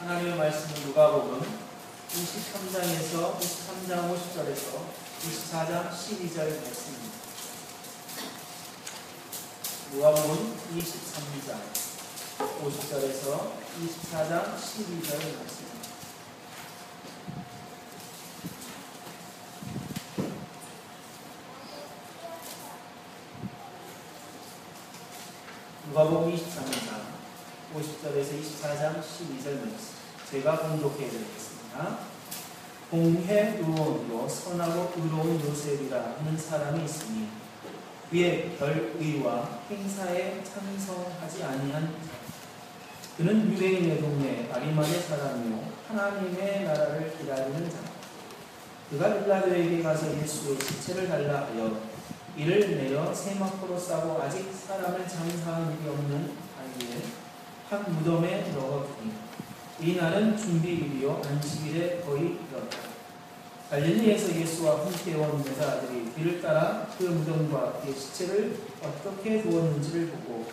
하나님의 말씀은 누가복음 23장 50절에서 24장 12절 말씀입니다. 누가복음 23장 50절에서 24장 12절 말씀입니다. 누가복음 23장 50절에서 24장 12절 말씀 제가 공독해 드리겠습니다. 공회 의원으로 선하고 의로운 요셉이라 하는 사람이 있으니 그의 별의와 행사에 찬성하지 아니한 자. 그는 유대인의 동네 아리마대 사람이요 하나님의 나라를 기다리는 자. 그가 빌라도에게 가서 예수의 시체를 달라 하여 이를 내어 세마포로 싸고 아직 사람을 장사한 일이 없는 아이에 한 무덤에 넣어두니 이 날은 준비일이요 안식일에 거의 이르렀다. 갈릴리에서 예수와 함께 온 여자들이 뒤를 따라 그 무덤과 그의 시체를 어떻게 두었는지를 보고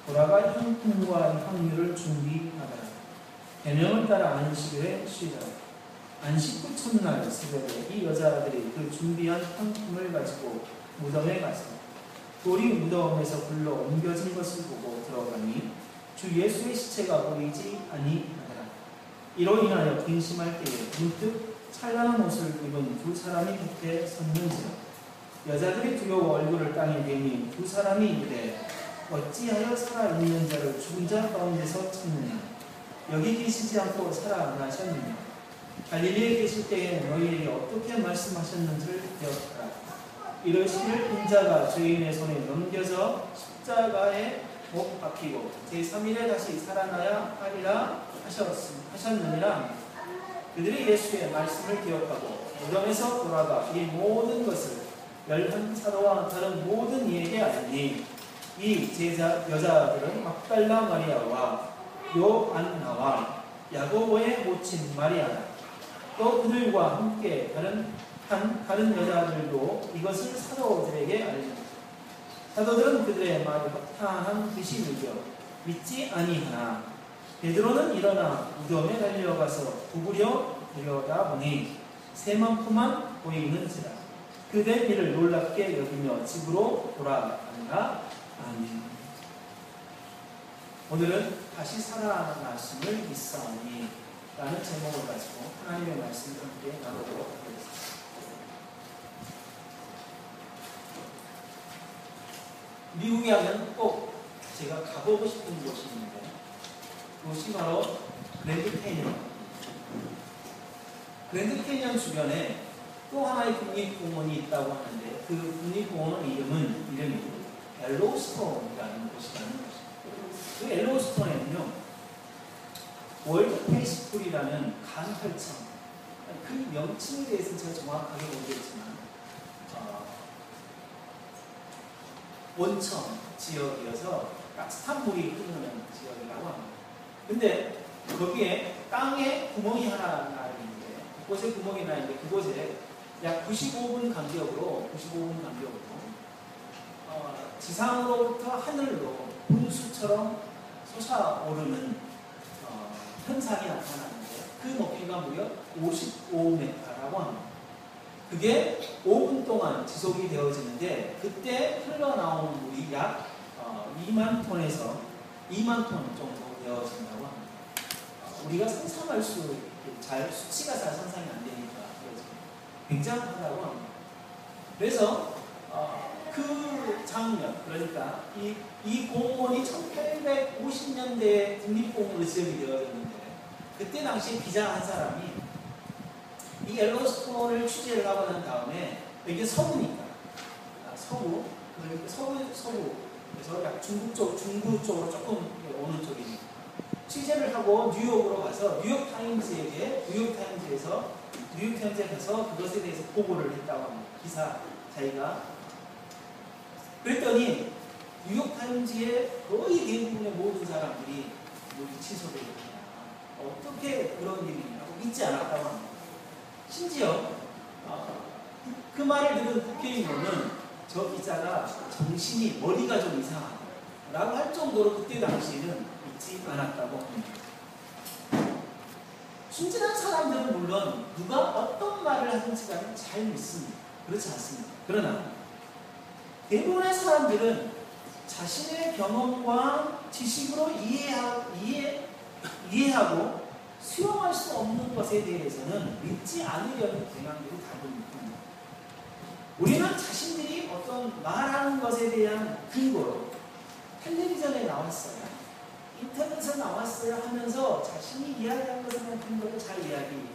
돌아가 향품과 향유를 준비하더라. 계명을 따라 안식일에 쉬더라. 안식 후 첫날 새벽에 이 여자들이 그 준비한 향품을 가지고 무덤에 갔습니다. 돌이 무덤에서 불러 옮겨진 것을 보고 들어가니 주 예수의 시체가 보이지 아니하더라. 이로 인하여 근심할 때에 문득 찬란한 옷을 입은 두 사람이 곁에 섰는지라. 여자들이 두려워 얼굴을 땅에 대니 두 사람이 이르되 어찌하여 살아있는 자를 죽은 자 가운데서 찾느냐. 여기 계시지 않고 살아나셨느냐. 갈릴리에 계실 때에 너희에게 어떻게 말씀하셨는지를 기억하라. 이르시기를 인자가 죄인의 손에 넘겨져 십자가에 못 박히고 제3일에 다시 살아나야 하리라 하셨느니라. 그들이 예수의 말씀을 기억하고 무덤에서 돌아가 이 모든 것을 열한 사도와 다른 모든 이에게 알리니 이 여자들은 막달라 마리아와 요안나와 야고보의 모친 마리아라. 또 그들과 함께 다른 여자들도 이것을 사도들에게 알립니다. 사도들은 그들의 말을 확탄한 듯이 느껴 믿지 아니하나 베드로는 일어나 무덤에 달려가서 구부려 들여다보니 세마포만 보이는지라. 그들 이를 놀랍게 여기며 집으로 돌아간다. 아멘. 오늘은 다시 살아나심을 믿사오니 라는 제목을 가지고 하나님의 말씀을 함께 나누도록 하겠습니다. 미국에 하면 꼭 제가 가보고 싶은 곳이 있는데 그것이 바로 그랜드 캐니언. 그랜드 캐니언 주변에 또 하나의 국립공원이 있다고 하는데 그 국립공원 이름이 엘로스톤이라는 곳이라는 것입니다. 그 엘로스톤에는요 월드 페이스풀이라는 간헐천, 그 명칭에 대해서는 제가 정확하게 모르겠지만 원천 지역이어서 따뜻한 물이 흐르는 지역이라고 합니다. 근데 거기에 땅에 구멍이 하나 나 있는데 그곳에 구멍이 나 있는데 그곳에 약 95분 간격으로 지상으로부터 하늘로 분수처럼 솟아오르는 현상이 나타나는데 그 높이가 무려 55m라고 합니다. 그게 5분 동안 지속이 되어지는데 그때 흘러나오는 물이 약 2만 톤에서 2만 톤 정도 되어진다고 합니다. 우리가 상상할 수치가 잘 상상이 안 되니까 굉장하다고 합니다. 그래서 그 장면, 그러니까 이 공원이 1850년대에 국립공원으로 지정이 되어졌는데 그때 당시 기자 한 사람이 이 엘로스톤을 취재를 하고 난 다음에 이게 서부니까 서부 그래서 약 중부 쪽으로 조금 오는 쪽이니까 취재를 하고 뉴욕으로 가서 뉴욕타임즈에 가서 그것에 대해서 보고를 했다고 합니다. 기사 자기가 그랬더니 뉴욕타임즈의 거의 대부분의 모든 사람들이 여기 취소되었구나. 어떻게 그런 일이냐고 믿지 않았다고 합니다. 심지어 그 말을 들은 국회의원은 저 기자가 정신이 머리가 좀 이상하다라고 할 정도로 그때 당시에는 믿지 않았다고 합니다. 순진한 사람들은 물론 누가 어떤 말을 하든지 간에 잘 믿습니다. 그렇지 않습니다. 그러나 대부분의 사람들은 자신의 경험과 지식으로 이해하고 수용할 수 없는 것에 대해서는 믿지 않으려는 경향들이 다릅니다. 우리는 자신들이 어떤 말하는 것에 대한 근거로 텔레비전에 나왔어요, 인터넷에 나왔어요 하면서 자신이 이야기한 것에 대한 근거를 잘 이야기합니다.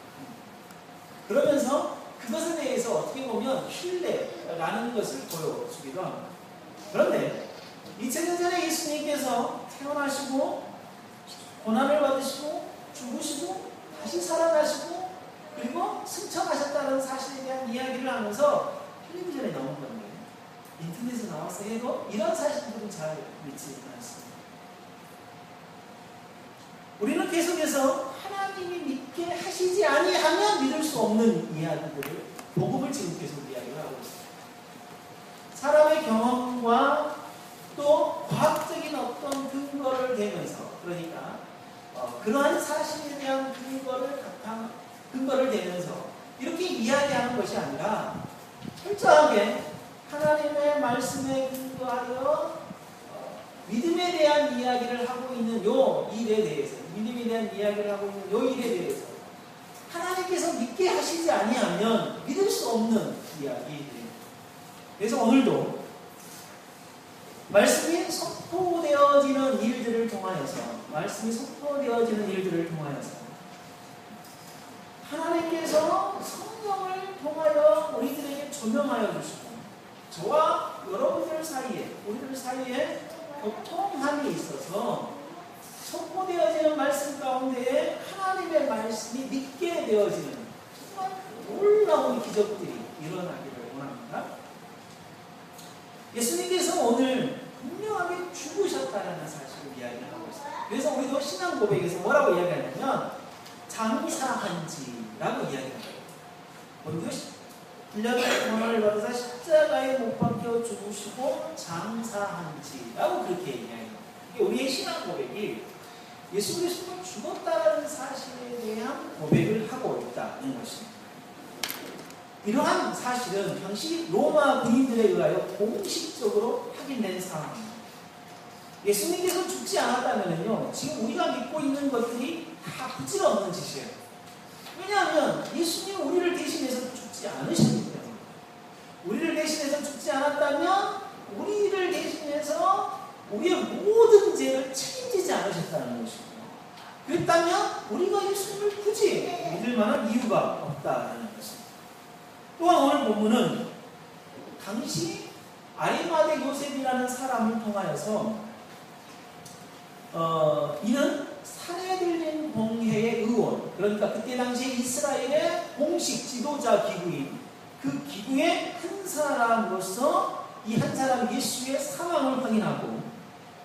그러면서 그것에 대해서 어떻게 보면 신뢰라는 것을 보여주기도 합니다. 그런데 2000년 전에 예수님께서 태어나시고 고난을 받으시고 죽으시고 다시 살아나시고 그리고 승천하셨다는 사실에 대한 이야기를 하면서 텔레비전에 나온 건데 인터넷에 나왔어 해도 이런 사실들은 잘 믿지 않습니다. 우리는 계속해서 하나님이 믿게 하시지 아니하면 믿을 수 없는 이야기들을, 복음을 지금 계속 이야기를 하고 있습니다. 사람의 경험과 또 과학적인 어떤 근거를 대면서, 그러니까 그러한 사실에 대한 근거를 대면서 이렇게 이야기하는 것이 아니라 철저하게 하나님의 말씀에 근거하여 믿음에 대한 이야기를 하고 있는 요 일에 대해서, 믿음에 대한 이야기를 하고 있는 요 일에 대해서 하나님께서 믿게 하시지 아니하면 믿을 수 없는 이야기들입니다. 그래서 오늘도 말씀이 선포되어지는 일들을 통하여서 하나님께서 성령을 통하여 우리들에게 조명하여 주시고 저와 여러분들 사이에, 우리들 사이에 교통함이 있어서 선포되어지는 말씀 가운데에 하나님의 말씀이 믿게 되어지는 정말 놀라운 기적들이 일어나기를 원합니다. 예수님께서 오늘 분명하게 죽으셨다는 사실을 이야기하고 있습니다. 그래서 우리도 신앙 고백에서 뭐라고 이야기하냐면 장사한지라고 이야기합니다. 먼저 빌라도의 고난을 받아서 십자가에 못 박혀 죽으시고 장사한지라고 그렇게 이야기합니다. 우리의 신앙 고백이 예수 그리스도가 죽었다는 사실에 대한 고백을 하고 있다는 것입니다. 이러한 사실은 당시 로마 군인들에 의하여 공식적으로 확인된 상황입니다. 예수님께서 죽지 않았다면요, 지금 우리가 믿고 있는 것들이 다 부질없는 짓이에요. 왜냐하면 예수님은 우리를 대신해서 죽지 않으셨기 때문에. 우리를 대신해서 죽지 않았다면 우리를 대신해서 우리의 모든 죄를 책임지지 않으셨다는 것입니다. 그랬다면 우리가 예수님을 굳이 믿을 만한 이유가 없다는 것입니다. 또한 오늘 본문은 당시 아리마대 요셉이라는 사람을 통하여서 이는 산헤드린 공회의 의원, 그러니까 그때 당시에 이스라엘의 공식 지도자 기구인 그 기구의 한 사람으로서 이 한 사람 예수의 사망을 확인하고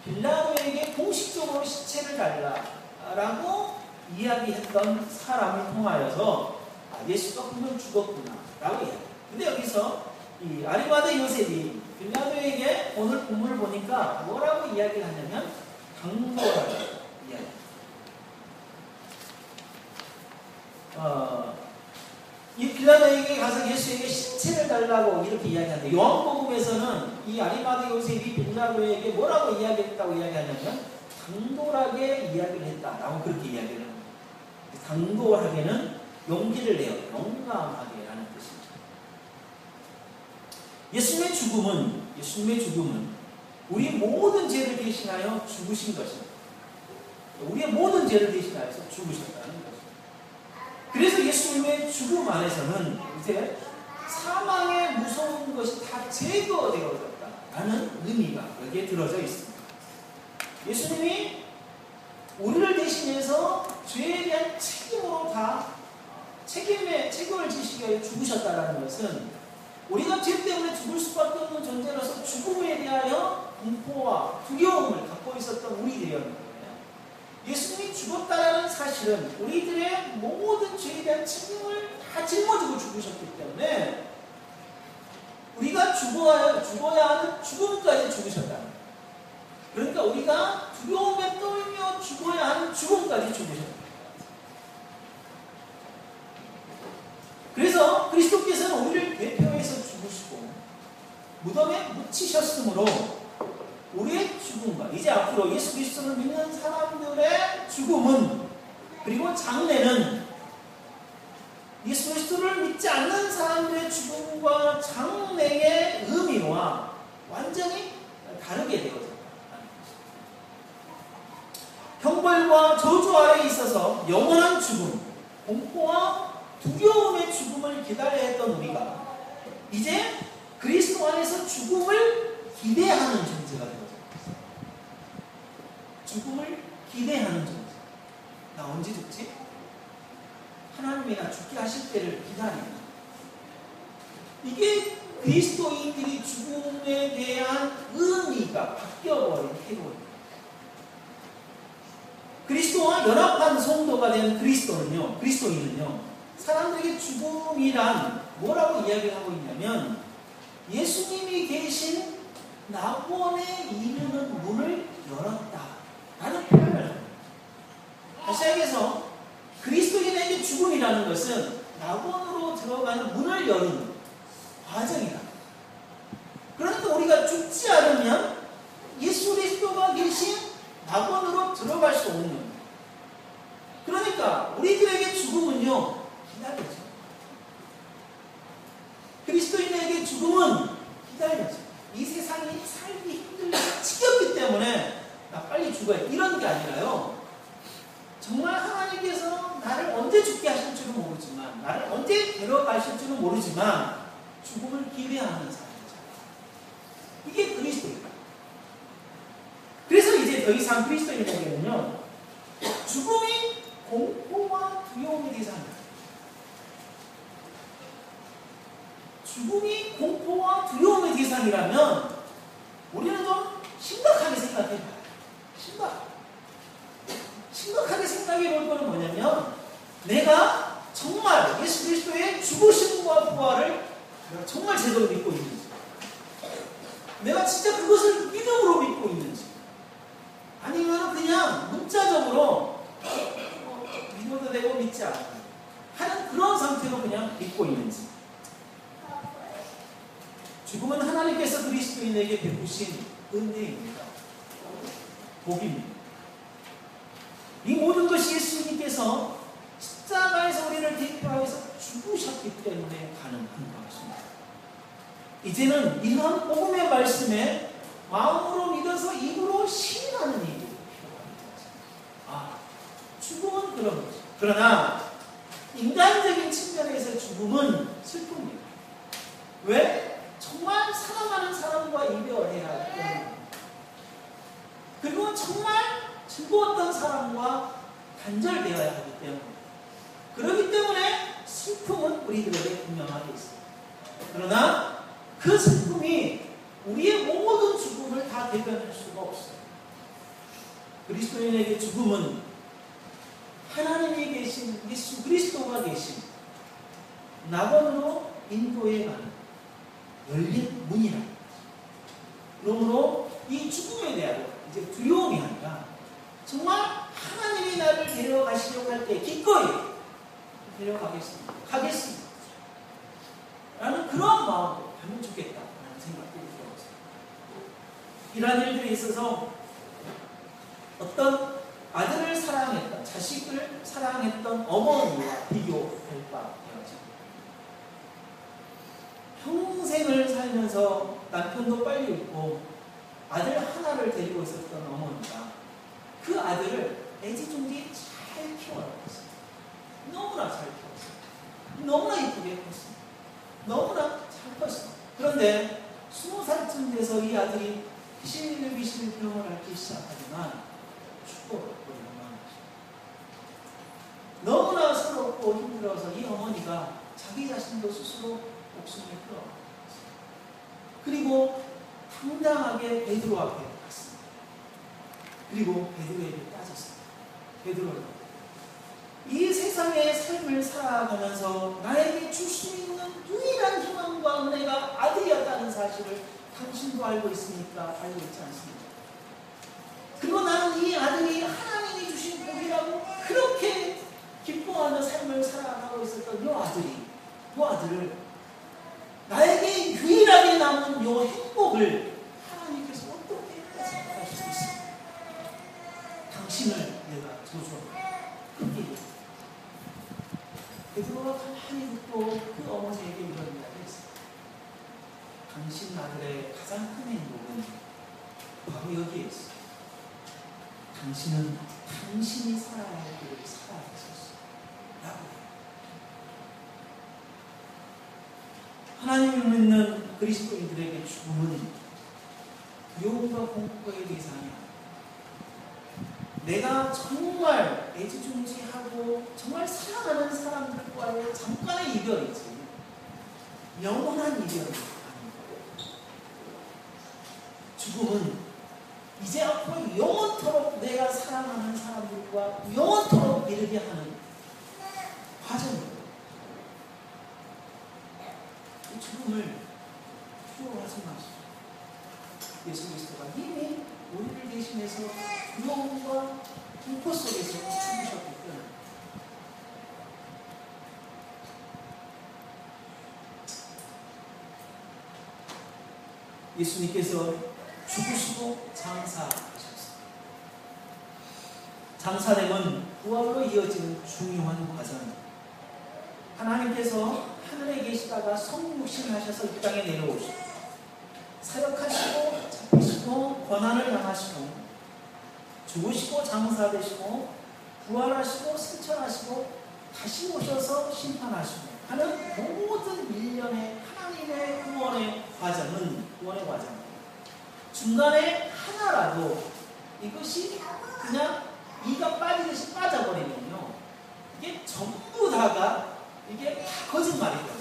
빌라도에게 공식적으로 시체를 달라라고 이야기했던 사람을 통하여서 예수가 분명 죽었구나 라고 이야기해요. 근데 여기서 이 아리마대 요셉이 빌라도에게 오늘 본문을 보니까 뭐라고 이야기를 하냐면 강도라고 이야기합니다. 이 빌라도에게 가서 예수에게 신체를 달라고 이렇게 이야기하는데 요한복음에서는 이 아리마대 요셉이 빌라도에게 뭐라고 이야기했다고 이야기하냐면 당돌하게 이야기를 했다라고 그렇게 이야기를 합니다. 당돌하게는 용기를 내어 용감하게 라는 뜻입니다. 예수님의 죽음은 우리 모든 죄를 대신하여 죽으신 것입니다. 우리의 모든 죄를 대신하여서 죽으셨다는 것입니다. 그래서 예수님의 죽음 안에서는 이제 사망의 무서운 것이 다 제거되어졌다라는 의미가 여기에 들어져 있습니다. 예수님이 우리를 대신해서 죄에 대한 책임으로 다 책임을 지시기 위해 죽으셨다는 것은 우리가 죄 때문에 죽을 수밖에 없는 존재로서 죽음에 대하여 공포와 두려움을 갖고 있었던 우리들이었는 거예요. 예수님이 죽었다는 사실은 우리들의 모든 죄에 대한 책임을 다 짊어지고 죽으셨기 때문에 우리가 죽어야 하는 죽음까지 죽으셨다. 그러니까 우리가 두려움에 떨며 죽어야 하는 죽음까지 죽으셨다. 그래서 그리스도께서는 우리를 대표해서 죽으시고 무덤에 묻히셨으므로 우리의 죽음과 이제 앞으로 예수 그리스도를 믿는 사람들의 죽음은 그리고 장래는 예수 그리스도를 믿지 않는 사람들의 죽음과 장래의 의미와 완전히 다르게 되어졌다. 형벌과 저주 아래에 있어서 영원한 죽음, 공포와 두려움의 죽음을 기다려야 했던 우리가 이제 그리스도 안에서 죽음을 기대하는 존재가 되어졌다. 죽음을 기대하는 존재. 나 언제 죽지? 하나님이 나 죽게 하실 때를 기다리는. 이게 그리스도인들이 죽음에 대한 의미가 바뀌어버린 태도입니다. 그리스도와 연합한 성도가 된 그리스도인은요, 사람들에게 죽음이란 뭐라고 이야기를 하고 있냐면, 예수님이 계신 낙원에 이르는 문을 열었다 라는 표현을 합니다. 다시 얘기해서 그리스도인에게 죽음이라는 것은 낙원으로 들어가는 문을 여는 과정이다. 그러니까 우리가 죽지 않으면 예수 그리스도가 계신 낙원으로 들어갈 수 없는 겁니다. 그러니까 우리들에게 죽음은요, 기다려져. 그리스도인에게 죽음은 기다려져. 이 세상이 살기 힘들고 지겹기 때문에 나 빨리 죽어야 이런 게 아니라요. 정말 하나님께서 나를 언제 죽게 하실지는 모르지만, 나를 언제 데려가실지는 모르지만 죽음을 기대하는 사람이죠. 이게 그리스도입니다. 그래서 이제 더 이상 그리스도인에게는요, 죽음이 공포와 두려움의 대상입니다. 죽음이 공포와 두려움의 대상이라면 우리는 좀 심각하게 생각해봐요. 심각하게 생각해볼 거는 뭐냐면, 내가 정말 예수 그리스도의 죽으심과 부활을 정말 제대로 믿고 있는지, 내가 진짜 그것을 믿음으로 믿고 있는지, 아니면 그냥 문자적으로 믿어도 되고 믿지 않고 하는 그런 상태로 그냥 믿고 있는지. 죽음은 하나님께서 그리스도인에게 베푸신 은혜입니다. 복입니다. 이 모든 것이 예수님께서 십자가에서 우리를 대표하여서 죽으셨기 때문에 가능한 것입니다. 이제는 이러한 복음의 말씀에 마음으로 믿어서 입으로 신하는 일이 필요합니다. 죽음은 그런 거죠. 그러나 인간적인 측면에서 죽음은 슬픕니다. 왜? 정말 사랑하는 사람과 이별해야 하기 때문에, 그리고 정말 즐거웠던 사람과 단절되어야 하기 때문에, 그렇기 때문에 슬픔은 우리들에게 분명하게 있습니다. 그러나 그 슬픔이 우리의 모든 죽음을 다 대변할 수가 없어요. 그리스도인에게 죽음은 하나님이 계신 예수 그리스도가 계신 낙원으로 인도해 가는 열린 문이라. 그러므로 이 죽음에 대한 이제 두려움이 아니라 정말 하나님이 나를 데려가시려고 할 때 기꺼이 데려가겠습니다. 가겠습니다. 라는 그런 마음으로 가면 좋겠다라는 생각이 들었어요. 이러한 일들에 있어서 어떤 아들을 사랑했던, 자식을 사랑했던 어머니와 비교할 바 되었죠. 평생을 살면서 남편도 빨리 잃고 아들 하나를 데리고 있었던 어머니가 그 아들을 애지중지 잘 키워나갔어요. 너무나 잘 키웠어요. 너무나 이쁘게 컸어요. 너무나 잘 컸어요. 그런데 20살쯤 돼서 이 아들이 비실비실 병을 앓기 시작하지만 죽어버리는 마음이죠. 너무나 서럽고 힘들어서 이 어머니가 자기 자신도 스스로 목숨을 끊어버렸어요. 그리고 당당하게 베드로 앞에 갔습니다. 그리고 베드로에게 따졌습니다. 베드로는 이 세상의 삶을 살아가면서 나에게 줄 수 있는 유일한 희망과 은혜가 아들이었다는 사실을 당신도 알고 있습니까? 알고 있지 않습니까? 그리고 나는 이 아들이 하나님이 주신 복이라고 그렇게 기뻐하는 삶을 살아가고 있었던 이 아들이 그 아들을, 나에게 유일하게 남은 요 행복을 하나님께서 어떻게 생각할 수 있습니까? 당신을 내가 저주합니다. 그렇게 얘기합니다. 베드로가 가만히 듣고 그 어머니에게 이런 이야기를 했어요. 당신 아들의 가장 큰 행복은 바로 여기에 있어요. 당신은 당신이 살아야 할 길을 살아야 했었어. 라고 해요. 하나님을 믿는 그리스도인들에게 죽음은 두려움과 공포의 대상이 아니에요. 내가 정말 애지중지하고 정말 사랑하는 사람들과의 잠깐의 이별이지 영원한 이별이 아닙니다. 죽음은 이제 앞으로 영원토록 내가 사랑하는 사람들과 영원토록 이르게 하는 과정입니다. 이 죽음을 두려워하지 마시오. 예수 그리스도가 이미 우리를 대신해서 두려움과 공포 속에서 죽으셨기 때문에 예수님께서 죽으시고 장사하셨습니다. 장사됨은 부활로 이어지는 중요한 과정입니다. 하나님께서 하늘에 계시다가 성육신하셔서 이 땅에 내려오시고 사역하시고 잡히시고 고난을 당하시고 죽으시고 장사되시고 부활하시고 승천하시고 다시 오셔서 심판하시고 하는 모든 일련의 하나님의 구원의 과정은 중간에 하나라도 이것이 그냥 이가 빠지듯이 빠져버리면요, 이게 전부 다가 이게 다 거짓말이거든요.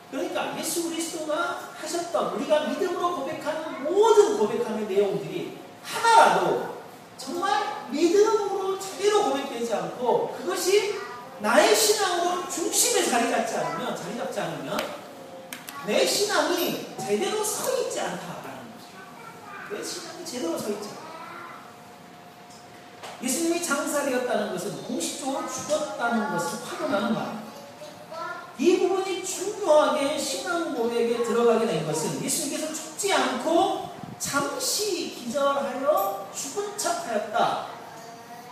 그러니까 예수 그리스도가 하셨던 우리가 믿음으로 고백하는 모든 고백하는 내용들이 하나라도 정말 믿음으로 제대로 고백되지 않고 그것이 나의 신앙으로 중심에 자리 잡지 않으면 내 신앙이 제대로 서 있지 않다라는 거죠. 내 신앙이 제대로 서 있지 않다. 예수님이 장사되었다는 것은 공식적으로 죽었다는 것을 확언하는 말입니다. 이 부분이 중요하게 신앙 고백에 들어가게 된 것은 예수님께서 죽지 않고 잠시 기절하여 죽은 척하였다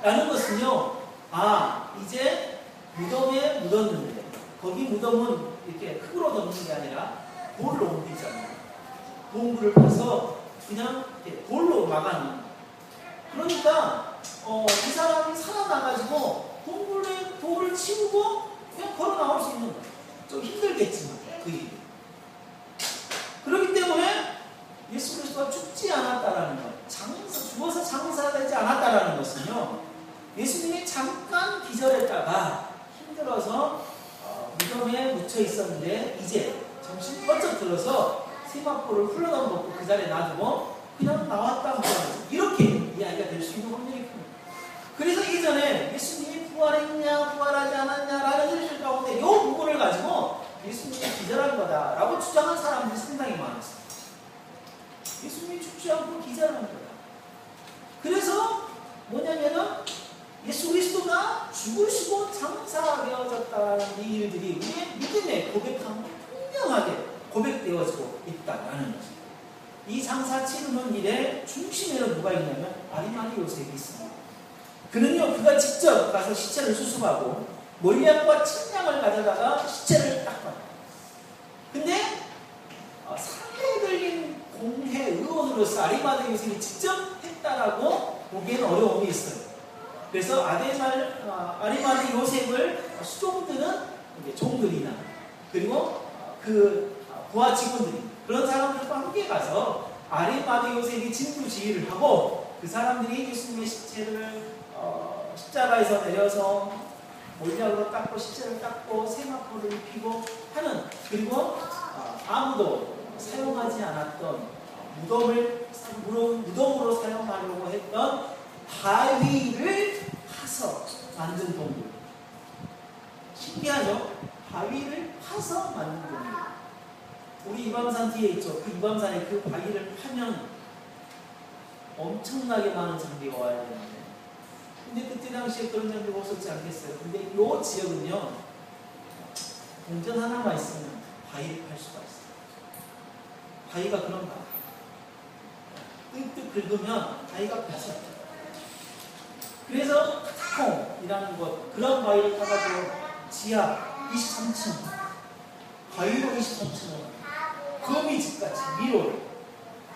라는 것은요, 이제 무덤에 묻었는데 거기 무덤은 이렇게 흙으로 덮는 게 아니라 돌로 옮기잖아요. 동굴을 파서 그냥 이렇게 돌로 막아놓는. 그러니까 이 사람이 살아나가지고 동굴에 돌을 치우고 그냥 걸어 나올 수 있는 거예요. 좀 힘들겠지만 그 일이. 그렇기 때문에 예수 그리스도가 죽지 않았다라는 것, 죽어서 장사되지 않았다라는 것은요, 예수님이 잠깐 기절했다가 힘들어서 무덤에 묻혀 있었는데 이제 정신 번쩍 들어서 세마포를 흘러넘고 그 자리에 놔두고 그냥 나왔다 이렇게 이야기가 될 수 있는 확률이 큽니다. 그래서 이전에 예수님이 부활했냐 부활하지 않았냐라는 일들 가운데 이 부분을 가지고 예수님이 기절한 거다라고 주장한 사람들이 상당히 많았어요. 예수님이 죽지 않고 기절한 거다. 그래서 뭐냐면은 예수 그리스도가 죽으시고 장사되어졌다는 이 일들이 우리의 믿음의 고백함으로 분명하게 고백되어지고 있다라는 거죠. 이 장사 치르는 일의 중심에는 누가 있냐면 아리마대 요셉이 있습니다. 그는요, 그가 직접 가서 시체를 수습하고 몰약과 침량을 가져다가 시체를 닦아요. 근데 상해 들린 공회 의원으로서 아리마대 요셉이 직접 했다라고 보기에는 어려움이 있어요. 그래서 아리마대 요셉을 수종드는 종들이나 그리고 그 부하 직원들이 그런 사람들과 함께 가서 아리마대 요셉이 진두지휘를 하고 그 사람들이 예수님의 시체를 십자가에서 내려서 몰약으로 닦고 시체를 닦고 세마포를 입히고 하는, 그리고 아무도 사용하지 않았던 무덤으로 사용하려고 했던 바위를 파서 만든 동굴. 신기하죠? 바위를 파서 만든 동굴. 우리 이방산 뒤에 있죠. 그 이방산에 그 바위를 파면 엄청나게 많은 장비가 와야 되는데, 근데 그때 당시에 그런 장비가 없었지 않겠어요? 근데 이 지역은요, 동전 하나만 있으면 바위를 팔 수가 있어요. 바위가 그런가? 뜩뜩 긁으면 바위가 펴져요. 그래서 콩이라는 것, 그런 바위를 타가지고 지하 23층, 바위로 23층을 거미집같이 위로,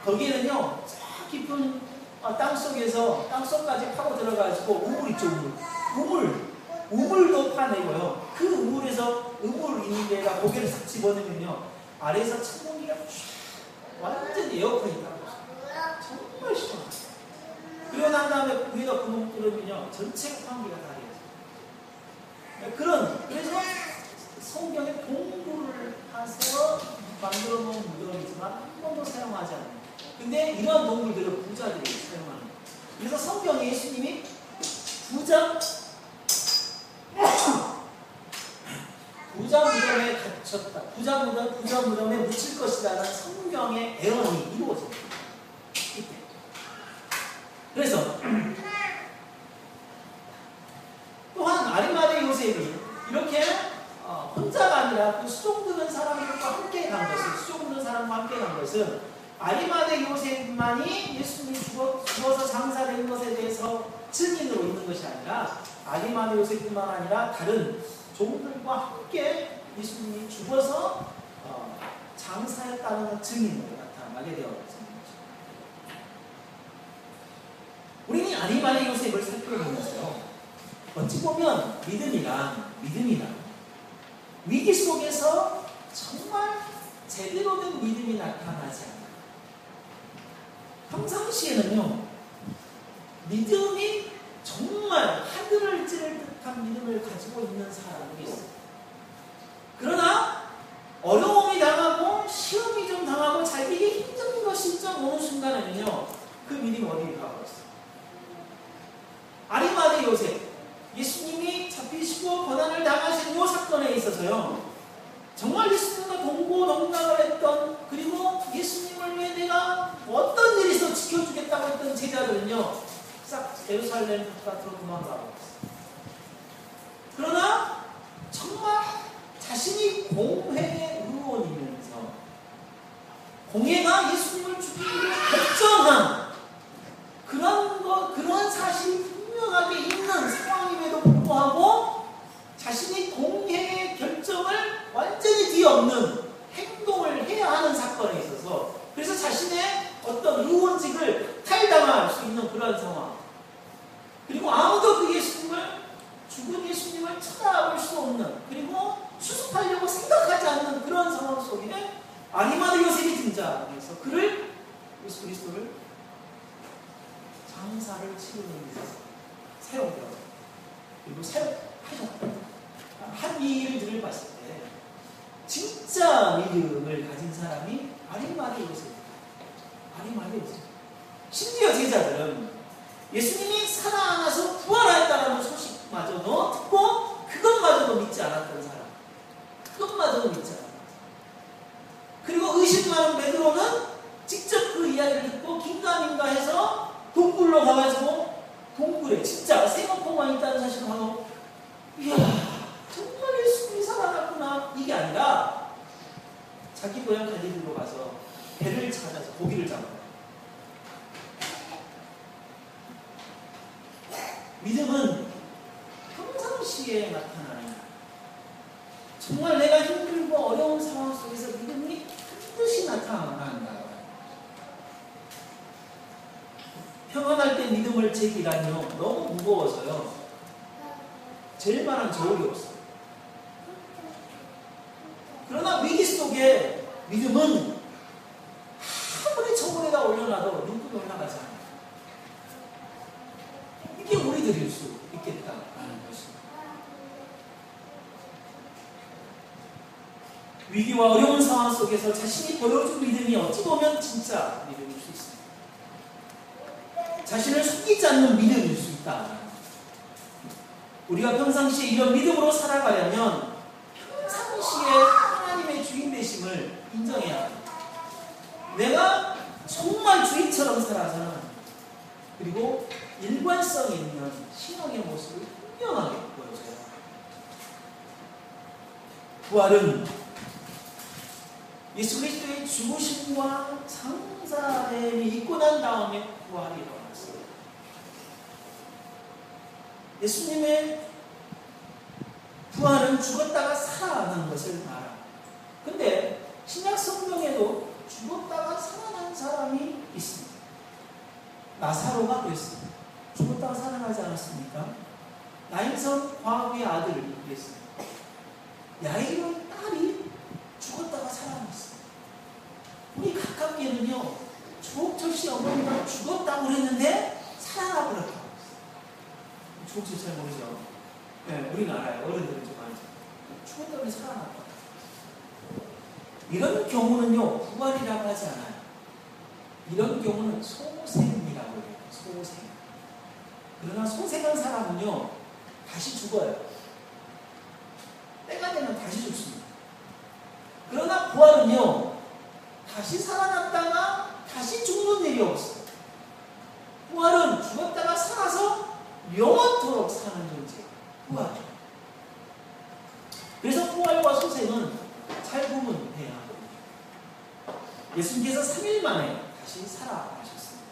거기에는요 저 깊은 땅속에서 땅속까지 파고 들어가지고 우물 있죠. 우물도 파내고요. 그 우물에서 우물 있는 데가 고개를 싹 집어넣으면요 아래에서 찬 공기가 완전히 에어컨이 나고 정말 시원해요. 그리고 난 다음에 위에다 구멍 뚫으면요 전체가 환기가 다 돼요. 그래서 성경에 동굴을 파서 만들어 놓은 무덤이지만 한 번도 사용하지 않아요. 근데 이러한 동굴들은 부자들이 사용하는 거예요. 그래서 성경에 예수님이 부자 무덤에 갇혔다, 부자 무덤에 묻힐 것이라는 성경의 예언이 이루어집니다. 이때. 그래서 또한 아리마대 요셉이 이렇게 혼자가 아니라 그 수종드는 사람들과 함께 간 것은, 수종드는 사람과 함께 간 것은 아리마대 요셉만이 예수님이 죽어서 장사된 것에 대해서 증인으로 있는 것이 아니라 아리마대 요셉뿐만 아니라 다른 종들과 함께 예수님이 죽어서 장사했다는 증인으로 나타나게 되어 있습니다. 우리는 아리마대 요셉을 살펴보면서요, 어찌 보면 믿음이란 위기 속에서 정말 제대로 된 믿음이 나타나지 않아요. 평상시에는요, 믿음이 정말 하늘을 찌를 듯한 믿음을 가지고 있는 사람들이 있어요. 그러나 어려움이 당하고 시험이 좀 당하고 자기에게 힘든 것이 좀 오는 순간에는요, 그 믿음이 어디에 가고 있어요. 아리마대 요셉, 예수님이 잡히시고 고난을 당하신 이 사건에 있어서요, 정말 예수님과 동고동락을 했던, 그리고 예수님을 위해 내가 어떤 일이 있어 지켜주겠다고 했던 제자들은요 싹 예루살렘 바깥으로 도망가고 있어요. 그러나 정말 자신이 공회의 의원이면서 공회가 예수님을 죽이기로 결정한 그런 사실이 분명하게 있는 상황임에도 불구하고 자신이 공회의 결정을 완전히 뒤엎는 행동을 해야 하는 사건에 있어서, 그래서 자신의 어떤 의원직을 탈당할 수 있는 그런 상황, 그리고 아무도 그 죽은 예수님을 쳐다볼 수 없는, 그리고 수습하려고 생각하지 않는 그런 상황 속에 아리마대 요셉이 등장해서 예수 그리스도를 장사를 치르는 데서 사용되었다. 그리고 사용하셨다. 한 일들을 봤을 때 진짜 믿음을 가진 사람이 아리마대 요셉입니다. 아리마대 요셉. 심지어 제자들은 예수님이 살아나서 부활하였다는 소식마저도 듣고 그것마저도 믿지 않았던 사람. 그것마저도 믿지 않았던 사람. 그리고 의심 많은 베드로는 직접 그 이야기를 듣고 긴가민가 해서 동굴로 가가지고 동굴에 진짜 생업봉만 있다는 사실을 하고, 이야 정말 예수님이 살아났구나, 이게 아니라 자기 고향 갈릴리로 가서 배를 찾아서 고기를 잡아요. 믿음은 평상시에 나타나는, 정말 내가 힘들고 어려운 상황 속에서 믿음이 반드시 나타난다. 평안할 때 믿음을 제기라니요, 너무 무거워서요 제일 만한 저울이 없어요. 그러나 위기 속에 믿음은 아무리 저울에다 올려놔도 눈금이 올라가지 않아요. 이게 우리들일 수 있겠다라는 것입니다. 위기와 어려운 상황 속에서 자신이 보여준 믿음이 어찌 보면 진짜 믿음일 수 있습니다. 자신을 속이지 않는 믿음일 수 있다. 우리가 평상시에 이런 믿음으로 살아가려면 평상시에 하나님의 주인 되심을 인정해야 합니다. 내가 정말 주인처럼 살아서는, 그리고 일관성이 있는 신앙의 모습을 분명하게 보여줘야 합니다. 부활은 예수 그리스도의 죽으심과 장사됨이 있고 난 다음에 부활이 일어났어요. 예수님의 부활은 죽었다가 살아나는 것을 말합니다. 근데 신약 성경에도 죽었다가 살아난 사람이 있습니다. 나사로가 그랬습니다. 죽었다가 살아나지 않았습니까? 나인성 과부의 아들을 얘기했습니다. 야이로의 딸이 죽었다가 살아났어요. 우리 가깝게는요, 주옥철 씨 어머니가 죽었다고 그랬는데 살아나 버렸다고 했어요. 주옥철 잘 모르죠? 네, 우리는 알아요. 어른들은 좀 알죠. 죽었다고 해서 살아났다. 이런 경우는요, 부활이라고 하지 않아요. 이런 경우는 소생이라고 해요. 소생. 그러나 소생한 사람은요, 다시 죽어요. 때가 되면 다시 죽습니다. 그러나 부활은요, 다시 살아났다가 다시 죽는 일이 없어요. 부활은 죽었다가 살아서 영원토록 사는 존재예요. 부활이요. 그래서 부활과 소생은 잘 구분해야 합니다. 예수님께서 3일 만에 다시 살아나셨습니다.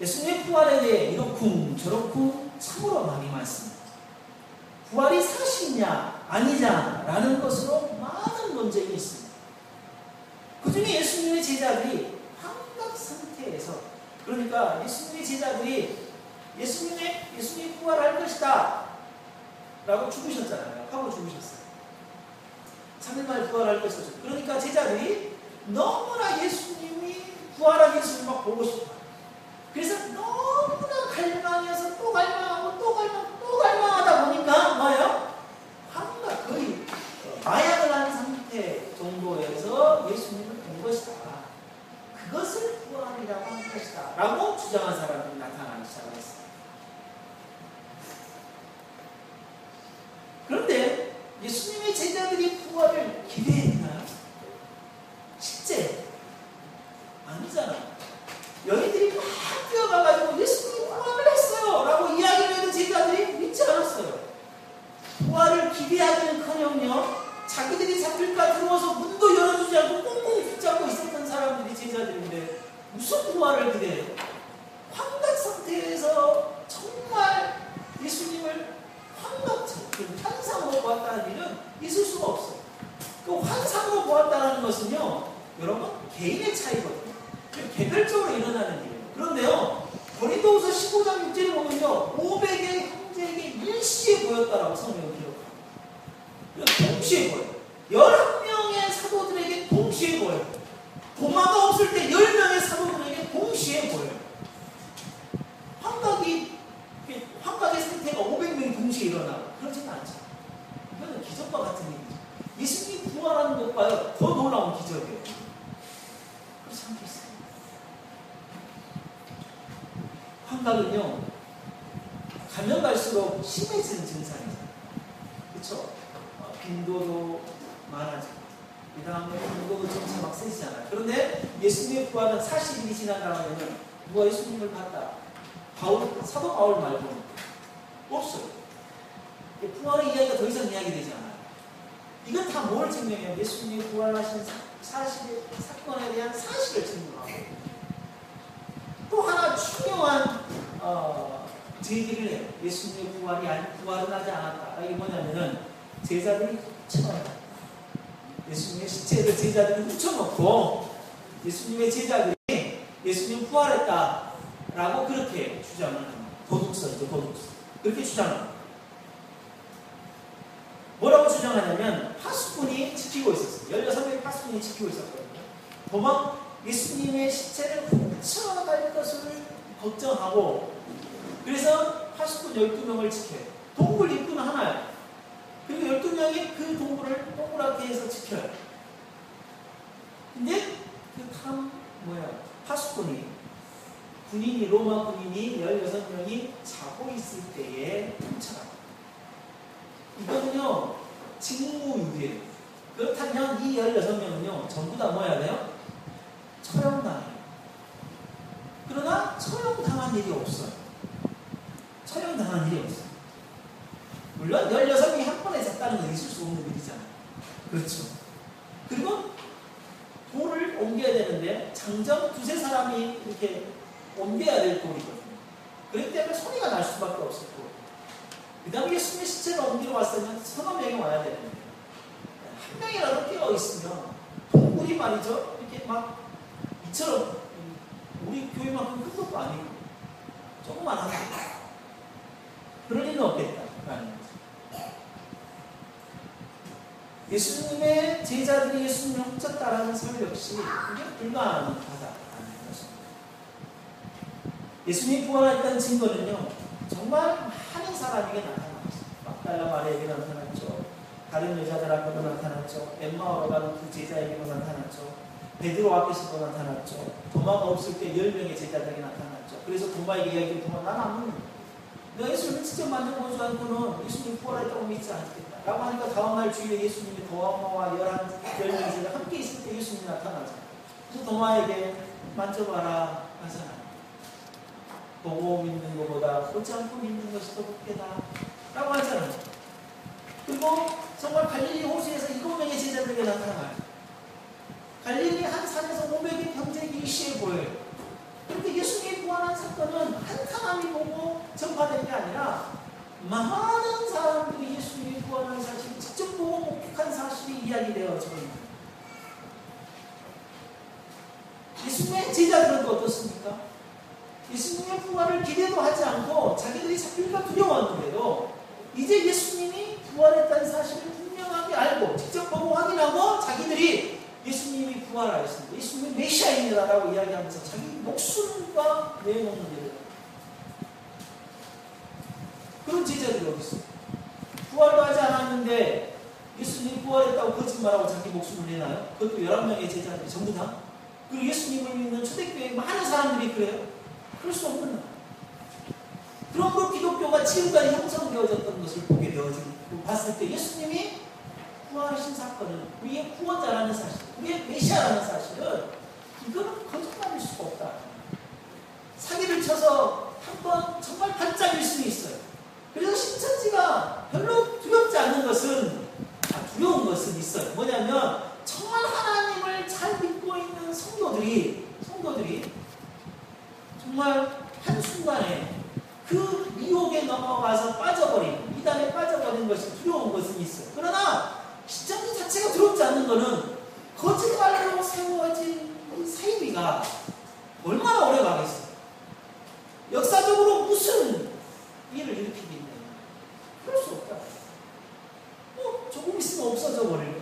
예수님의 부활에 대해 이렇쿵 저렇쿵 참으로 많이 말씀합니다. 부활이 사실이냐 아니냐라는 것으로 많은 논쟁이 있습니다. 그 중에 예수님의 제자들이 환각 상태에서, 그러니까 예수님의 제자들이 예수님이 부활할 것이다 라고 죽으셨잖아요. 하고 죽으셨어요. 3일 만에 부활할 것이죠. 그러니까 제자들이 너무나 예수님이 부활한 예수님을 막 보고 싶어요. 그래서 너무나 갈망해서 또 갈망하고 또 갈망하고 또 갈망하다 보니까 뭐예요? 환각, 거의 마약을 한 상태 정도에서 예수님을 본 것이다. 그것을 부활이라고 한 것이다 라고 주장한 사람들이 나타나기 시작했어요. 그런데 예수님의 제자들이 부활을 기대했나요? 실제 아니잖아요. 여인들이 막 뛰어가가지고 예수님이 부활을 했어요 라고 이야기를 해도 제자들이 믿지 않았어요. 부활을 기대하기는커녕요, 자기들이 잡힐까 두려워서 문도 열어주지 않고 꽁꽁 붙잡고 있었던 사람들이 제자들인데 무슨 부활을 기대해요? 환각 상태에서 정말 예수님을 환상으로 보았다는 일은 있을 수가 없어요. 그 환상으로 보았다는 것은요, 여러분, 개인의 차이거든요. 개별적으로 일어나는 일이에요. 그런데요, 고린도후서 15장 6절에 보면요, 500의 형제에게 일시에 보였다라고 성경은 기록합니다. 동시에 보여요. 11명의 사도들에게 동시에 보여요. 도마가 없을 때 10명의 사도들에게 동시에 보여요. 환각의 상태가 500명이 동시에 일어나고 그러지는 않죠. 이거는 기적과 같은 일이죠. 예수님이 부활하는 것과요, 더 놀라운 기적이에요. 그렇지 않겠어요? 환각은요, 가면 갈수록 심해지는 증상이잖아요. 그렇죠? 빈도도 많아지고, 그 다음에 빈도도 점차 막 세지잖아요. 그런데 예수님의 부활은 40일이 지난 다음에는 누가 예수님을 봤다? 사도 바울 말고는 없어요. 부활의 이야기가 더 이상 이야기되지 않아요. 이건 다 뭘 증명해요? 예수님이 부활하신 사건에 대한 사실을 증명하고, 또 하나 중요한 제기를 해요. 예수님의 부활은 하지 않았다. 이게 뭐냐면은 제자들이 예수님의 시체를 제자들이 훔쳐놓고 예수님의 제자들이 예수님 부활했다라고 그렇게 주장을 합니다. 도둑설이죠, 도둑설. 그렇게 주장합니다. 뭐라고 주장하냐면 파수꾼이 지키고 있었어요. 16명의 파수꾼이 지키고 있었거든요. 예수님의 시체를 훔쳐갈 것을 걱정하고, 그래서 파수꾼 12명을 지켜요. 동굴 입구는 하나예요. 그리고 12명이 그 동굴을 동그랗게 해서 지켜요. 근데 파수꾼이, 로마 군인이 16명이 자고 있을 때에 훔쳐갑니다. 이거는요, 직무유기예요. 그렇다면 이 16명은요, 전부 다 뭐 해야 돼요? 처형당해요. 그러나 처형당한 일이 없어요. 처형당한 일이 없어요. 물론 16명이 한 번에 잤다는 건 있을 수 없는 일이잖아요. 그렇죠. 그리고 돌을 옮겨야 되는데 장정 두세 사람이 이렇게 옮겨야 될 돌이거든요. 그렇기 때문에 소리가 날 수밖에 없었고, 그 다음에 예수님의 시체를 옮기러 왔으면 서너 명이 와야 되는데 한 명이라도 깨어있으면 동굴이 말이죠, 이렇게 막 이처럼 우리 교회만큼 큰 것도 아니고 조그만한 거, 그럴 리는 없겠다라는 거죠. 예수님의 제자들이 예수님을 훔쳤다라는 설 역시 그게 불가능하다라는 것입니다. 예수님이 부활했다는 증거는요, 정말 많은 사람에게 나타났죠. 막달라 마리아에게 나타났죠. 다른 여자들한테도 나타났죠. 엠마오로 가는 두 제자에게도 나타났죠. 베드로 앞에서도 나타났죠. 도마가 없을 때 10명의 제자들에게 나타났죠. 그래서 도마에게 이야기를, 도마, 난 안 믿는다. 내가 예수님을 직접 만나보지 않고는 예수님이 부활했다고 믿지 않겠다 라고 하니까 다음날 주위에 예수님이 도마와 10명의 제자 함께 있을 때 예수님이 나타나죠. 그래서 도마에게 만져봐라 하잖아요. 보고 믿는 것보다 보지 않고 믿는 것이 더 복되다 라고 하잖아요. 그리고 정말 갈릴리 호수에서 7명의 제자들에게 나타나요. 갈릴리 한 산에서 500의 병자에게 일시에 보여요. 그런데 예수님이 부활한 사건은 한 사람이 보고 전파된 게 아니라 많은 사람들이 예수님이 부활한 사실을 직접 보고 목격한 사실이 이야기되어져 있는. 예수님의 제자들은 또 어떻습니까? 예수님의 부활을 기대도 하지 않고 자기들이 잡힐까 두려웠는데도 이제 예수님이 부활했다는 사실을 분명하게 알고 직접 보고 확인하고 자기들이 예수님이 부활하였습니다, 예수님이 메시아입니다라고 이야기하면서 자기 목숨과 내놓는 일을, 그런 제자들이 어디 있어요? 부활도 하지 않았는데 예수님이 부활했다고 거짓말하고 자기 목숨을 내나요? 그것도 11명의 제자들이 전부 다? 그리고 예수님을 믿는 초대교회 많은 사람들이 그래요? 그럴 수 없는 거예요. 그런 기독교가 지금까지 형성되어졌던 것을 보게 되어지고 봤을 때 예수님이 부활하신 사건은 우리의 구원자라는 사실, 우리의 메시아라는 사실은 이거는 거짓말일 수가 없다. 사기를 쳐서 한번 정말 반짝일 수 있어요. 그래서 신천지가 별로 두렵지 않은 것은, 두려운 것은 있어요. 뭐냐면 정말 하나님을 잘 믿고 있는 성도들이 정말 한순간에 그 미혹에 넘어가서 빠져버린, 이단에 빠져버린 것이 두려운 것은 있어요. 그러나 신천지 자체가 두렵지 않는 것은 거짓말로 세워진 이 사이비가 얼마나 오래 가겠어요. 역사적으로 무슨 일을 일으키겠냐. 그럴 수 없다. 조금 있으면 없어져 버릴 거야.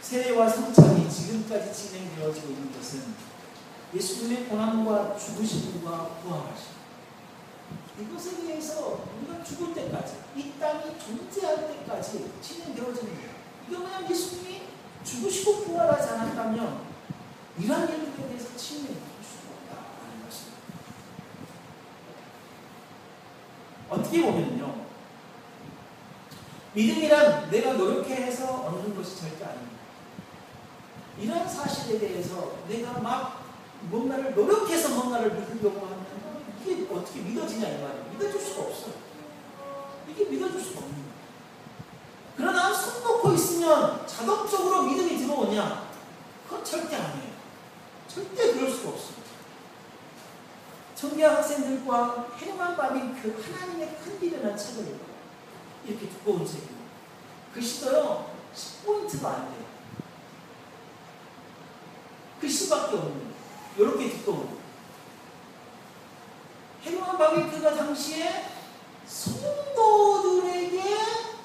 세례와 성찬이 지금까지 진행되어지고 있는 것은 예수님의 고난과 죽으심과 부활하심, 이것에 대해서 우리가 죽을 때까지, 이 땅이 존재할 때까지 진행되어지는 거예요. 이거 그냥 예수님이 죽으시고 부활하지 않았다면 이러한 일들에 대해서 진행될 수가 없다는 것입니다. 어떻게 보면요, 믿음이란 내가 노력해서 얻는 것이 절대 아닙니다. 이런 사실에 대해서 내가 막 뭔가를 노력해서 뭔가를 믿으려고 하면 이게 어떻게 믿어지냐 이 말이에요. 믿어줄 수가 없어요. 이게 믿어줄 수가 없는 거예요. 그러나 손 놓고 있으면 자동적으로 믿음이 들어오냐? 그건 절대 아니에요. 절대 그럴 수가 없어요. 청년 학생들과 헤르만 바빙크 하나님의 큰 길이라는 책을 이렇게 두꺼운 책이에요. 글씨도요 10포인트도 안 돼요. 글씨밖에 없는 이렇게 두꺼운. 헤르만 바빙크가 당시에 성도들에게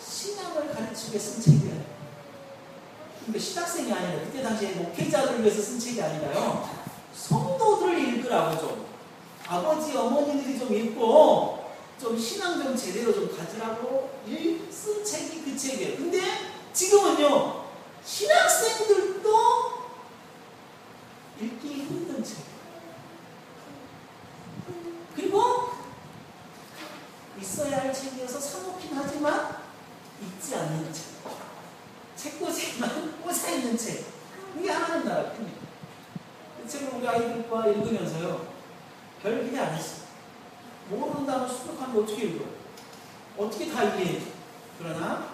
신앙을 가르치기 위해 쓴 책이에요. 그러니까 신학생이 아니라 그때 당시에 목회자들을 위해서 쓴 책이 아니라요, 성도들을 읽으라고 좀, 아버지 어머니들이 좀 읽고 좀 신앙 좀 제대로 좀 가지라고 쓴 책이 그 책이에요. 근데 지금은요 신학생들도 읽기 힘든 책. 그리고 있어야 할 책이어서 사놓긴 하지만 읽지 않는 책. 책꽂이만 꽂아있는 책. 이게 하나님 나라 큽니다. 그 책을 우리 아이들이 성경과 읽으면서요, 별 기대 안 했어요. 모르는 단어 수록하면 어떻게 읽어요? 어떻게 다 이해해요? 그러나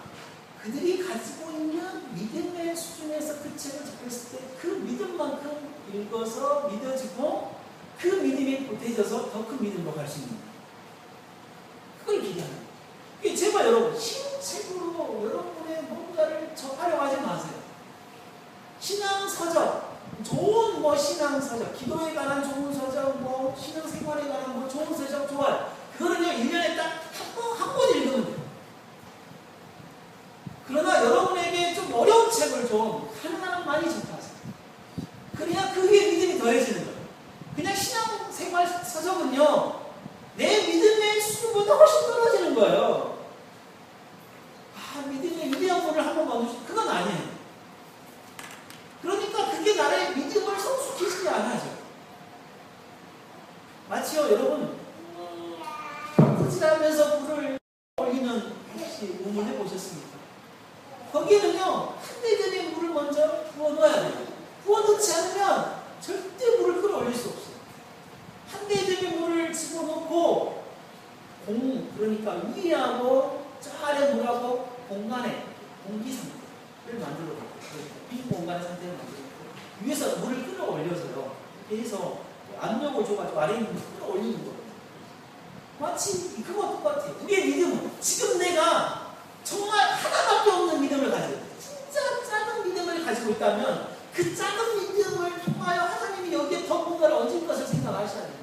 그들이 가지고 있는 믿음의 수준에서 그 책을 접했을 때 그 믿음만큼 읽어서 믿어지고 그 믿음이 보태져서 더 큰 믿음으로 갈 수 있는 거예요. 그걸 기대하는 거예요. 제발 여러분, 신책으로 여러분의 뭔가를 접하려고 하지 마세요. 신앙서적, 좋은 신앙서적, 기도에 관한 좋은 서적, 신앙생활에 관한 좋은 서적 좋아요. 그거는요, 1년에 딱 한 번 읽으면 돼요. 그러나 여러분에게 좀 어려운 책을 좀 하나하나 많이 접하세요. 그래야 그 위에 믿음이 더해지는 거예요. 그냥 신앙생활 서적은요, 내 믿음의 수준보다 훨씬 떨어지는 거예요. 믿음의 위대함을 한번 만드시, 그건 아니에요. 그러니까 그게 나의 믿음을 성숙시키지 않아요. 마치요, 여러분, 푸질하면서 물을 올리는 혹시 우물 해보셨습니까? 거기에는요, 한 대전에 물을 먼저 부어 넣어야 돼요. 부어 넣지 않으면 절대 물을 끌어올릴 수 없어요. 한 대전에 물을 집어넣고 그러니까 위하고 저 아래 물하고 공간에 공기 상태를 만들어놓고, 빈 공간의 상태를 만들어놓고 위에서 물을 끌어올려서요, 해서 압력을 줘가지고 아래 있는 물을 끌어올리는 거예요. 마치 그거 똑같아요. 우리의 믿음은 지금 내가 정말 하나밖에 없는 믿음을 가지고 있어요. 진짜 작은 믿음을 가지고 있다면 그 작은 믿음을 통하여 하나님이 여기에 더 뭔가를 얹을 것을 생각하셔야 돼요.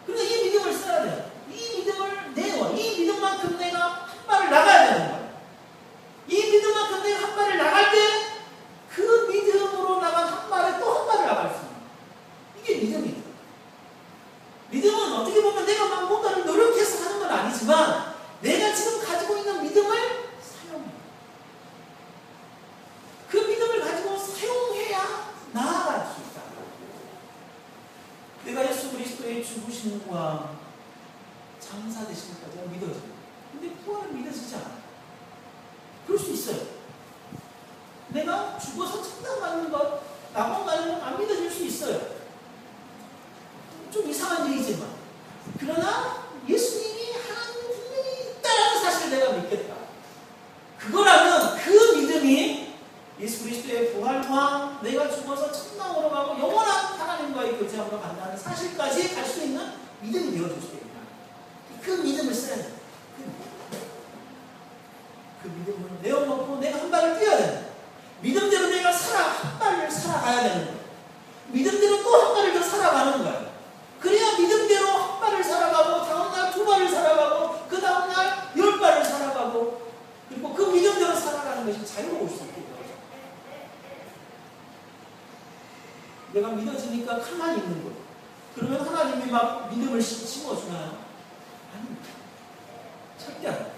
그래서 이 믿음을 써야 돼요. 이 믿음을 이 믿음만큼 내가 한 발을 나가야 되는 거예요. 이 믿음만큼 내가 한 발을 나갈 때 그 믿음으로 나간 한 발에 또 한 발을 나갈 수 있는 거예요. 이게 믿음이에요. 믿음은 어떻게 보면 내가 막 뭔가를 노력해서 하는 건 아니지만 내가 지금 가지고 있는 믿음을 사용해요. 그 믿음을 가지고 사용해야 나아갈 수 있다. 내가 예수 그리스도의 죽으심과 장사 되심까지가 믿어져요. 근데 부활은 믿어지지 않아요. 그럴 수 있어요. 내가 죽어서 천당 가는 것, 낙원 가는 것 안 믿어질 수 있어요. 좀 이상한 얘기지만. 그러나 예수님이 하나님 분명히 있다라는 사실을 내가 믿겠다. 그거라면 그 믿음이 예수 그리스도의 부활과 내가 죽어서 천당으로 가고 영원한 하나님과의 교제함으로 간다는 사실까지 갈 수 있는 믿음이 되어줄 수 있다. 그 믿음을 써야 돼요. 그 믿음을 내어놓고 내가 한 발을 뛰어야 된다. 믿음대로 내가 한 발을 살아가야 되는 거예요. 믿음대로 또 한 발을 더 살아가는 거예요. 그래야 믿음대로 한 발을 살아가고 다음날 두 발을 살아가고 그 다음날 10발을 살아가고 그리고 그 믿음대로 살아가는 것이 자유로울 수 있게 되죠. 내가 믿어지니까 가만히 있는 거예요. 그러면 하나님이 막 믿음을 심어주나요? 아닙니다. 절대 아닙니다.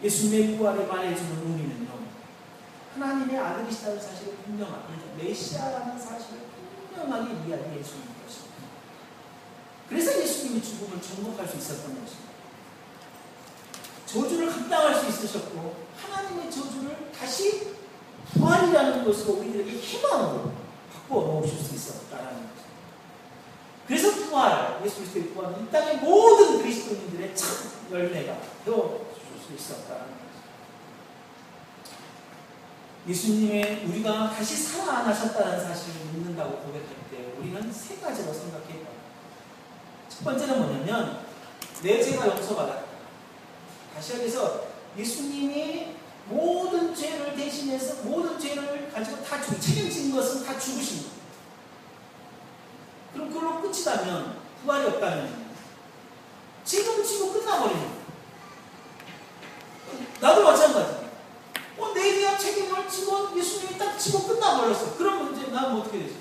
예수님의 부활을 말해주는 의미는요, 하나님의 아들이시다는 사실을 분명하게, 메시아라는 사실을 분명하게 이야기해 주는 것입니다. 그래서 예수님이 죽음을 정복할 수 있었던 것입니다. 저주를 감당할 수 있으셨고 하나님의 저주를 다시 부활이라는 것으로 우리들에게 희망으로 바꿔 놓으실 수 있었다는 것입니다. 그래서 부활, 예수 그리스도의 부활은 이 땅의 모든 그리스도인들의 참 열매가 되어 수 있었다는 것입니다. 예수님의 우리가 다시 살아나셨다는 사실을 믿는다고 고백할 때 우리는 세 가지로 생각해야 합니다. 첫 번째는 뭐냐면 내 죄가 용서받았다. 다시 여기서 예수님이 모든 죄를 대신해서 모든 죄를 가지고 다 책임진 것은 다 죽으신 거예요. 그럼 그걸로 끝이다면 부활이 없다면 지금 지고 끝나버리는 거예요. 나도 마찬가지예요. 내 대한 책임을 지고 예수님이 딱 지고 끝나버렸어. 그러면 이제 나는 어떻게 되지?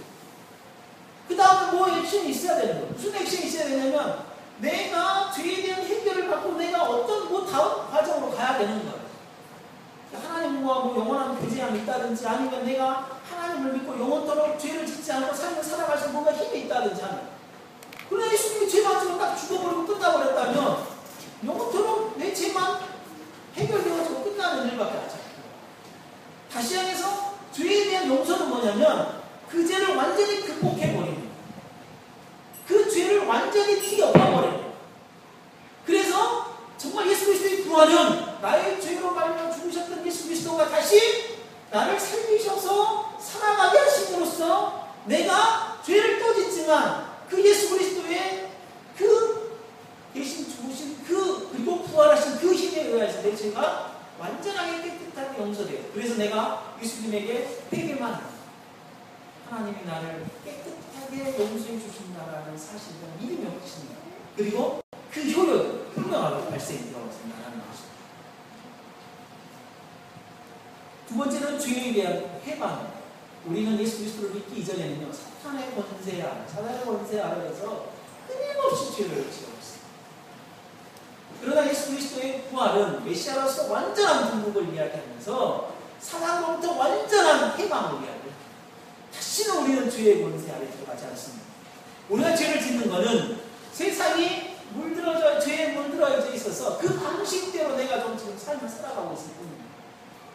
그 다음에 뭐 액션이 있어야 되는 거예요. 무슨 액션이 있어야 되냐면 내가 죄에 대한 해결을 받고 내가 어떤 다음 과정으로 가야 되는 거예요. 하나님과 영원한 교제함이 있다든지 아니면 내가 하나님을 믿고 영원토록 죄를 짓지 않고 삶을 살아갈 수 뭔가 힘이 있다든지 하는. 그러나 예수님이 죄 맞으면 딱 죽어버리고 끝나버렸다면 영원토록 내 죄만 해결되어지고 끝나는 일밖에 안 잡혀요. 다시 향해서 죄에 대한 용서는 뭐냐면 그 죄를 완전히 극복해버리는 거예요. 그 죄를 완전히 뒤엎어버리는 거예요. 그래서 정말 예수 그리스도의 부활은 나의 죄로 말미암아 죽으셨던 예수 그리스도가 다시 나를 살리셔서 살아가게 하심으로써 내가 죄를 또 짓지만 그 예수 그리스도의 그 대신 죽으신 그리고 부활하신 그 힘에 의해서 내 죄가 완전하게 깨끗하게 용서돼요. 그래서 내가 예수님에게 회개만 합니다. 하나님이 나를 깨끗하게 용서해 주신다라는 사실을 믿음이 없으십니다. 그리고 그 효력이 분명하게 발생이 되어진다는 것입니다. 두 번째는 죄에 대한 해방. 우리는 예수 그리스도를 믿기 이전에는요, 사탄의 권세 아래에서 끊임없이 죄를 지었습니다. 그러나 예수 그리스도의 부활은 메시아로서 완전한 궁극을 이야기하면서 사탄으로부터 완전한 해방을 이야기합니다. 다시는 우리는 죄의 권세 아래 들어가지 않습니다. 우리가 죄를 짓는 것은 세상이 죄에 물들어져 있어서 그 방식대로 내가 좀 지금 삶을 살아가고 있을 뿐입니다.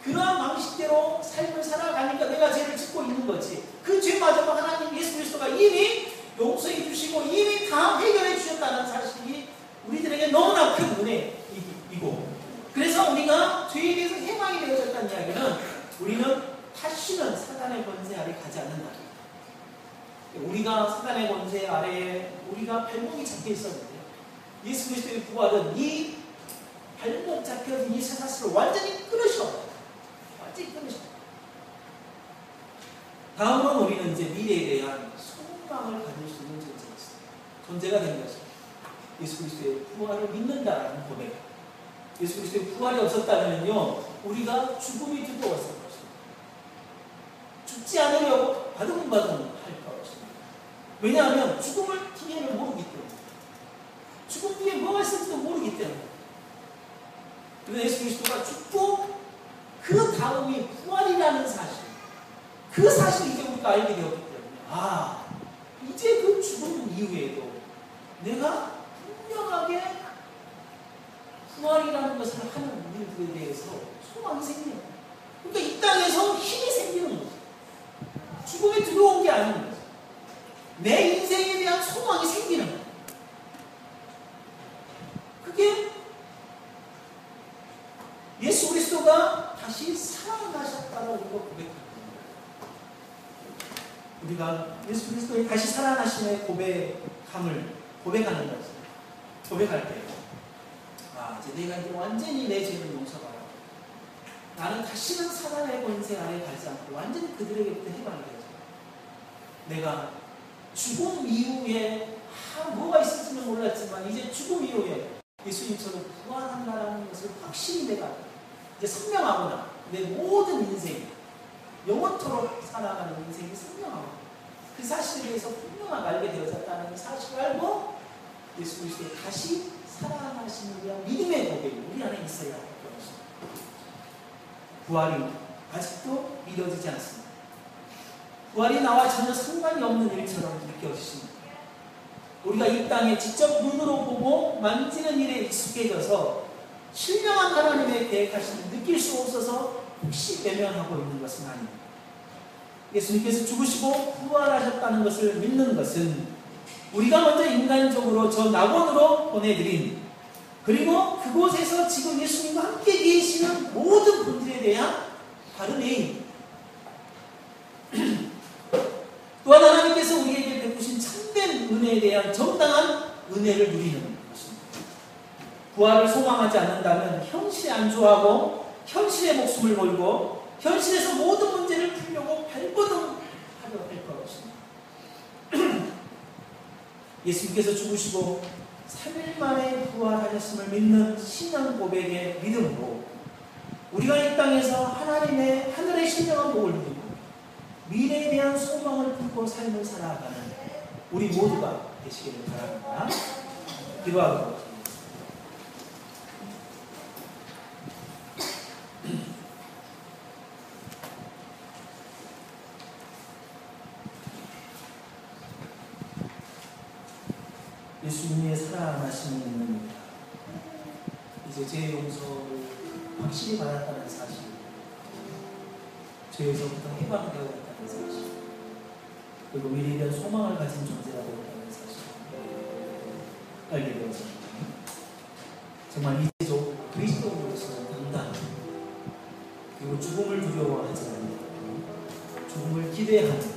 그러한 방식대로 삶을 살아가니까 내가 죄를 짓고 있는 거지. 그 죄마저도 하나님 예수 그리스도가 이미 용서해 주시고 이미 다 해결해 주셨다는 사실이 우리들에게 너무나 큰 은혜이고, 그래서 우리가 죄에 대해서 해방이 되어졌다는 이야기는 우리는 다시는 사단의 권세 아래 가지 않는다. 우리가 사단의 권세 아래에 우리가 발목이 잡혀 있었는데 예수 그리스도의 부활은 이 발목 잡혀진 이 쇠사슬을 완전히 끊으셔. 다음으로 우리는 이제 미래에 대한 소망을 가질 수 있는 존재가 된 것입니다. 예수 그리스도의 부활을 믿는다라는 고백. 예수 그리스도의 부활이 없었다면요, 우리가 죽음이 두려웠을 것입니다. 죽지 않으려고 바둥바둥 할 것입니다. 왜냐하면 죽음을 뒤에는 모르기 때문에, 죽음 뒤에 뭐가 있을지도 모르기 때문에. 그래서 예수 그리스도가 죽고 그 다음이 부활이라는 사실, 그 사실을 이제 우리가 알게 되었기 때문에, 이제 그 죽음 이후에도 내가 분명하게 부활이라는 것을 하는 우리들에 대해서 소망이 생기는 거예요. 그러니까 이 땅에서 힘이 생기는 거죠. 죽음에 들어온 게 아닌 거죠. 내 인생에 대한 소망이 생기는 거예요. 그게 예수 그리스도가 다시 살아나셨다고 우리가 고백합니다. 우리가 예수 그리스도의 다시 살아나심의 고백하는 거지. 고백할 때, 이제 내가 이제 완전히 내 죄를 용서받아. 나는 다시는 사단의 권세 아래 가지 않고 완전히 그들에게부터 해방이 되죠. 내가 죽음 이후에 뭐가 있을지는 몰랐지만 이제 죽음 이후에 예수님처럼 부활한다라는 것을 확실히 내가 이제 선명하구나. 내 모든 인생, 영원토록 살아가는 인생이 선명하구나. 그 사실에 대해서 분명하게 알게 되어졌다는 사실을 알고 예수 그리스도의 다시 살아나심에 대한 믿음의 고백이 우리 안에 있어야 할 것입니다. 부활이 아직도 믿어지지 않습니다. 부활이 나와 전혀 상관이 없는 일처럼 느껴지십니다. 우리가 이 땅에 직접 눈으로 보고 만지는 일에 익숙해져서 신령한 하나님의 계획하심을 느낄 수 없어서 혹시 외면하고 있는 것은 아닙니다. 예수님께서 죽으시고 부활하셨다는 것을 믿는 것은 우리가 먼저 인간적으로 저 낙원으로 보내드린, 그리고 그곳에서 지금 예수님과 함께 계시는 모든 분들에 대한 다른 의입니다. 또한 하나님께서 우리에게 베푸신 참된 은혜에 대한 정당한 은혜를 누리는 것입니다. 부활을 소망하지 않는다면 현실에 안주하고 현실의 목숨을 걸고 현실에서 모든 문제를 풀려고 발버둥하려 할 것입니다. 예수님께서 죽으시고 3일 만에 부활하셨음을 믿는 신앙 고백의 믿음으로 우리가 이 땅에서 하나님의 하늘의 신령한 복을 누리고 미래에 대한 소망을 품고 삶을 살아가는 우리 모두가 되시기를 바랍니다. 기도하도록 하겠습니다. 예수님의 살아나심을 믿습니다. 이제 제 용서를 확실히 받았다는 사실, 죄에서부터 해방되어 있다는 사실, 그리고 미래에 대한 소망을 가진 존재가 되었다는 사실 알게 되었습니다. 정말 이제도 그리스도로서 당당하고, 그리고 죽음을 두려워하지 않는, 죽음을 기대하는